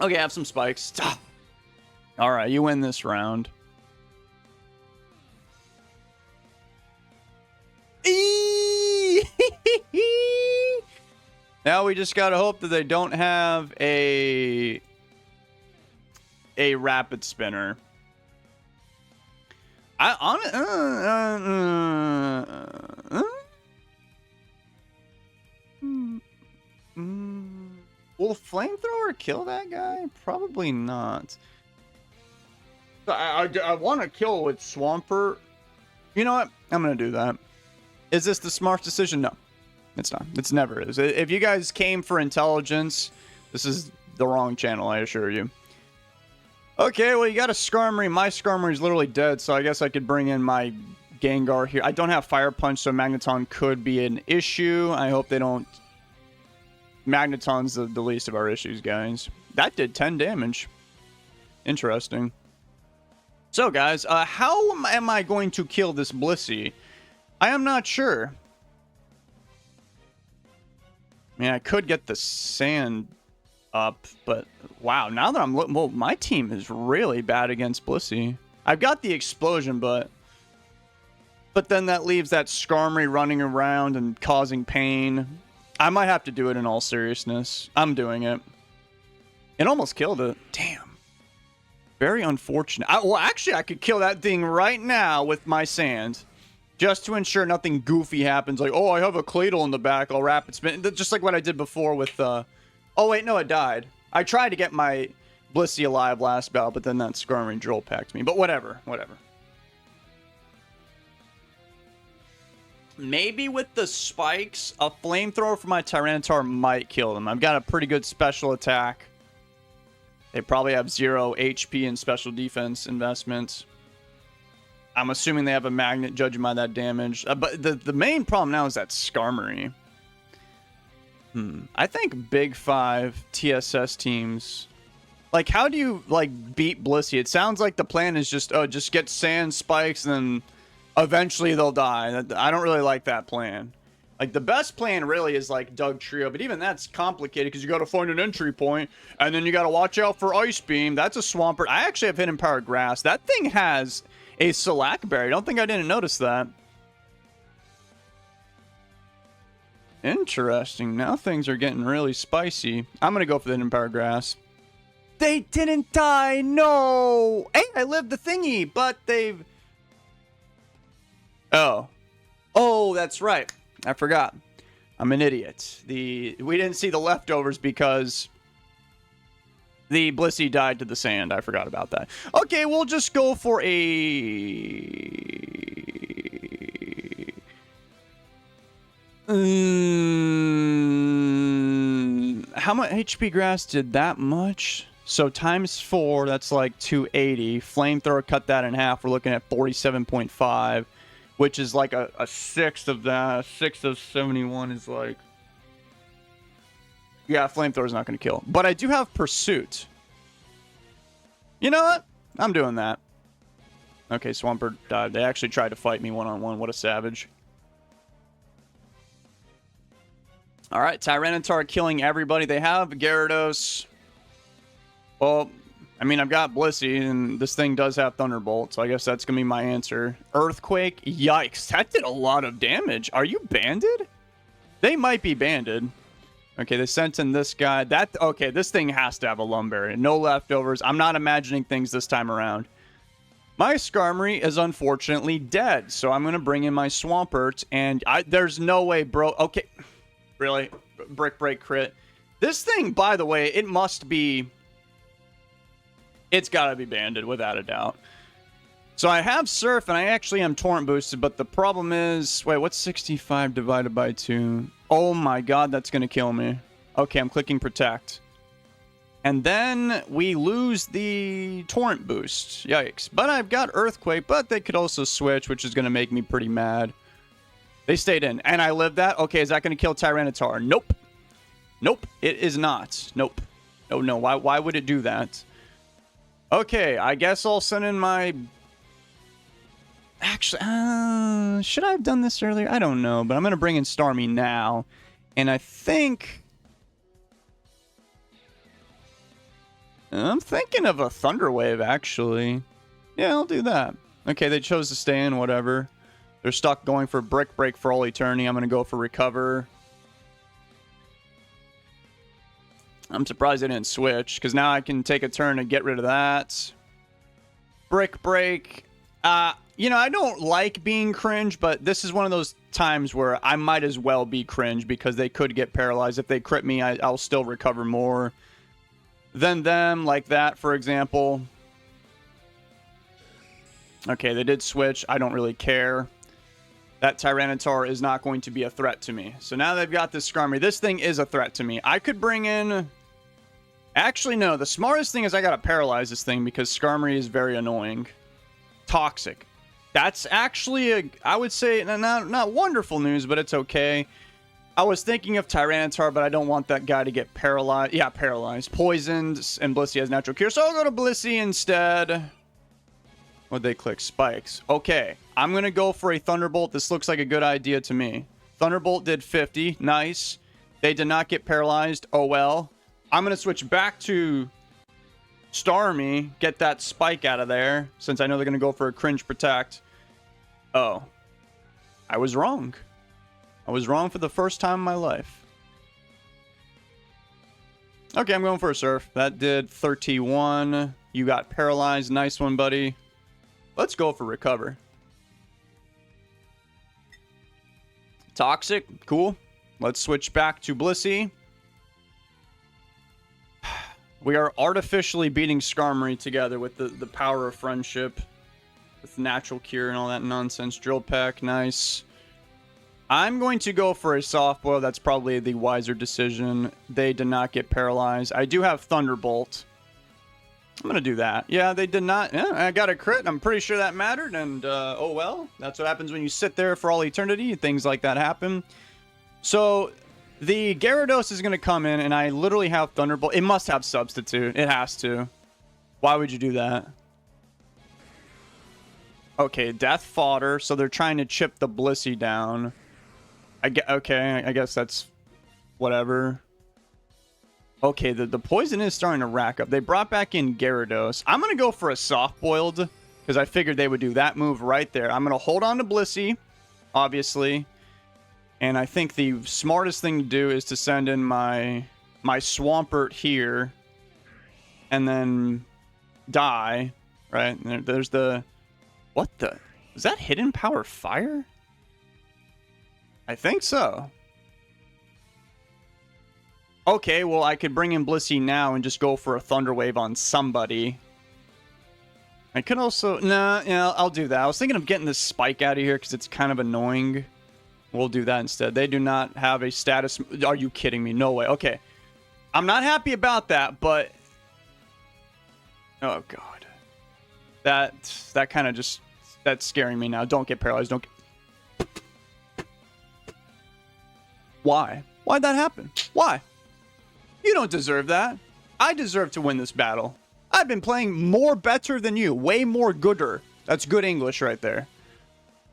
Okay, have some spikes. All right, you win this round. Now we just gotta hope that they don't have a rapid spinner. Will flamethrower kill that guy? Probably not. I want to kill with Swampert. You know what? I'm gonna do that. Is this the smart decision? No, it's not. It's never is. If you guys came for intelligence, this is the wrong channel, I assure you. Okay, well, you got a Starmie. My Starmie is literally dead, so I guess I could bring in my Gengar here. I don't have Fire Punch, so Magneton could be an issue. I hope they don't. Magneton's the least of our issues, guys. That did 10 damage. Interesting. So, guys, how am I going to kill this Blissey? I am not sure. I mean, I could get the sand up, but wow, now that I'm looking, well, my team is really bad against Blissey. I've got the explosion, but then that leaves that Starmie running around and causing pain. I might have to do it in all seriousness. I'm doing it. It almost killed it. Damn. Very unfortunate. Well, actually, I could kill that thing right now with my sand. Just to ensure nothing goofy happens. Like, oh, I have a Claydol in the back. I'll rapid spin. Just like what I did before with... Oh, wait, no, it died. I tried to get my Blissey alive last battle, but then that Starmie drill packed me. But whatever. Maybe with the spikes, a flamethrower for my Tyranitar might kill them. I've got a pretty good special attack. They probably have 0 HP and special defense investments. I'm assuming they have a magnet, judging by that damage. But the main problem now is that Starmie. I think Big 5 TSS teams... Like, how do you, like, beat Blissey? It sounds like the plan is just get sand spikes and then eventually they'll die. I don't really like that plan. Like, the best plan really is, like, Doug Trio. But even that's complicated because you got to find an entry point. And then you got to watch out for Ice Beam. That's a Swampert. I actually have Hidden Power Grass. That thing has a Slack Berry. I don't think I didn't notice that. Interesting. Now things are getting really spicy. I'm going to go for the Hidden Power Grass. They didn't die. No. Hey, I lived the thingy, but they've... Oh, that's right. I forgot. I'm an idiot. We didn't see the leftovers because the Blissey died to the sand. I forgot about that. Okay, we'll just go for a... How much HP grass did that much? So times 4, that's like 280. Flamethrower cut that in half. We're looking at 47.5, which is like a sixth of that. A sixth of 71 is like... Yeah, Flamethrower's not going to kill. But I do have Pursuit. You know what? I'm doing that. Okay, Swampert died. They actually tried to fight me one-on-one. What a savage. All right, Tyranitar killing everybody. They have Gyarados. Well, I mean, I've got Blissey, and this thing does have Thunderbolt, so I guess that's going to be my answer. Earthquake? Yikes, that did a lot of damage. Are you banded? They might be banded. Okay, they sent in this guy. Okay, this thing has to have a Lumberry. No leftovers. I'm not imagining things this time around. My Starmie is unfortunately dead, so I'm going to bring in my Swampert, and there's no way, bro. Okay, really? Brick Break crit. This thing, by the way, it must be... It's got to be banded, without a doubt. So I have Surf, and I actually am Torrent boosted, but the problem is... Wait, what's 65 divided by 2? Oh my god, that's going to kill me. Okay, I'm clicking Protect. And then we lose the Torrent boost. Yikes. But I've got Earthquake, but they could also switch, which is going to make me pretty mad. They stayed in, and I lived that. Okay, is that going to kill Tyranitar? Nope. Nope, it is not. Nope. Oh, no, why would it do that? Okay, I guess I'll send in my... Actually, should I have done this earlier? I don't know, but I'm going to bring in Starmie now. And I think... I'm thinking of a Thunder Wave, actually. Yeah, I'll do that. Okay, they chose to stay in, whatever. They're stuck going for Brick Break for all eternity. I'm going to go for Recover. I'm surprised they didn't switch, because now I can take a turn and get rid of that. Brick Break. You know, I don't like being cringe, but this is one of those times where I might as well be cringe because they could get paralyzed. If they crit me, I'll still recover more than them, like that, for example. Okay, they did switch. I don't really care. That Tyranitar is not going to be a threat to me. So now they've got this Starmie. This thing is a threat to me. I could bring in... Actually, no. The smartest thing is I gotta paralyze this thing because Starmie is very annoying. Toxic. That's actually, I would say, not wonderful news, but it's okay. I was thinking of Tyranitar, but I don't want that guy to get paralyzed. Yeah, paralyzed. Poisoned, and Blissey has natural cure. So I'll go to Blissey instead. What'd they click? Spikes. Okay, I'm going to go for a Thunderbolt. This looks like a good idea to me. Thunderbolt did 50. Nice. They did not get paralyzed. Oh, well. I'm going to switch back to Starmie. Get that Spike out of there, since I know they're going to go for a Cringe Protect. Oh. I was wrong. I was wrong for the first time in my life. Okay, I'm going for a Surf. That did 31. You got paralyzed. Nice one, buddy. Let's go for Recover. Toxic. Cool. Let's switch back to Blissey. We are artificially beating Starmie together with the power of friendship. With natural cure and all that nonsense. Drill Peck. Nice. I'm going to go for a Soft Boil. That's probably the wiser decision. They did not get paralyzed. I do have Thunderbolt. I'm going to do that. Yeah, they did not. Yeah, I got a crit. I'm pretty sure that mattered. And, oh well. That's what happens when you sit there for all eternity. Things like that happen. So, the Gyarados is going to come in, and I literally have Thunderbolt. It must have Substitute. It has to. Why would you do that? Okay, Death Fodder. So, they're trying to chip the Blissey down. Okay, I guess that's whatever. Okay, the poison is starting to rack up. They brought back in Gyarados. I'm going to go for a soft-boiled because I figured they would do that move right there. I'm going to hold on to Blissey, obviously. And I think the smartest thing to do is to send in my Swampert here and then die, right? And there's the... What the... Is that Hidden Power Fire? I think so. Okay, well, I could bring in Blissey now and just go for a Thunder Wave on somebody. I could also... Nah, yeah, I'll do that. I was thinking of getting this Spike out of here because it's kind of annoying. We'll do that instead. They do not have a status... Are you kidding me? No way. Okay. I'm not happy about that, but... Oh, God. That kind of just... That's scaring me now. Don't get paralyzed. Don't get... Why? Why'd that happen? Why? You don't deserve that. I deserve to win this battle. I've been playing more better than you. Way more gooder. That's good English right there.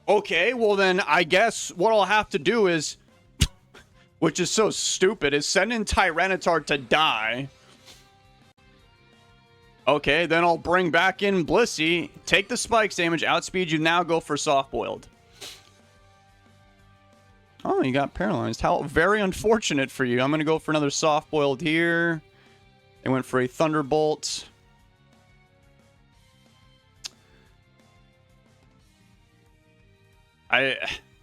Okay, well then I guess what I'll have to do is, which is so stupid, is send in Tyranitar to die. Okay, then I'll bring back in Blissey, take the spikes damage, outspeed you, now go for soft-boiled. Oh, you got paralyzed. How very unfortunate for you. I'm going to go for another soft-boiled here. They went for a Thunderbolt.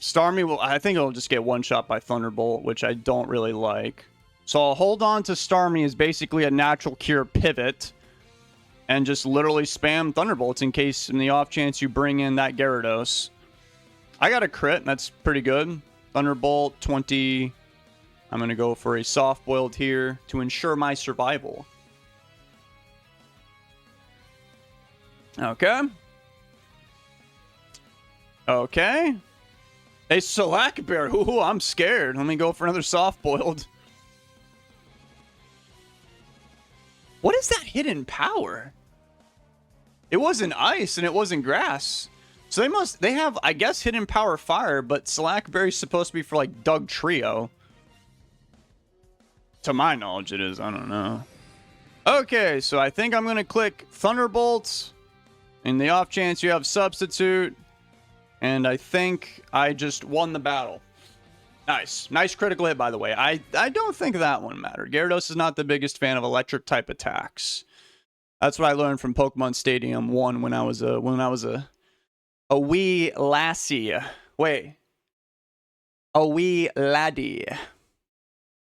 Starmie will... I think it'll just get one-shot by Thunderbolt, which I don't really like. So I'll hold on to Starmie as basically a natural cure pivot. And just literally spam Thunderbolts in case, in the off chance you bring in that Gyarados. I got a crit. That's pretty good. Thunderbolt, 20. I'm going to go for a soft-boiled here to ensure my survival. Okay. Okay. A Slack Bear. Ooh, I'm scared. Let me go for another soft-boiled. What is that hidden power? It wasn't ice and it wasn't grass. So they have, I guess, hidden power fire, but Slackberry's supposed to be for, like, Doug Trio. To my knowledge, it is. I don't know. Okay, so I think I'm going to click Thunderbolt in the off chance you have Substitute. And I think I just won the battle. Nice. Nice critical hit, by the way. I don't think that one mattered. Gyarados is not the biggest fan of electric type attacks. That's what I learned from Pokemon Stadium 1 when I was a wee lassie. Wait. A wee laddie.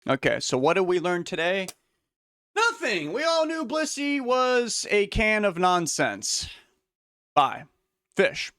Okay, so what did we learn today? Nothing. We all knew Blissey was a can of nonsense. Bye. Fish.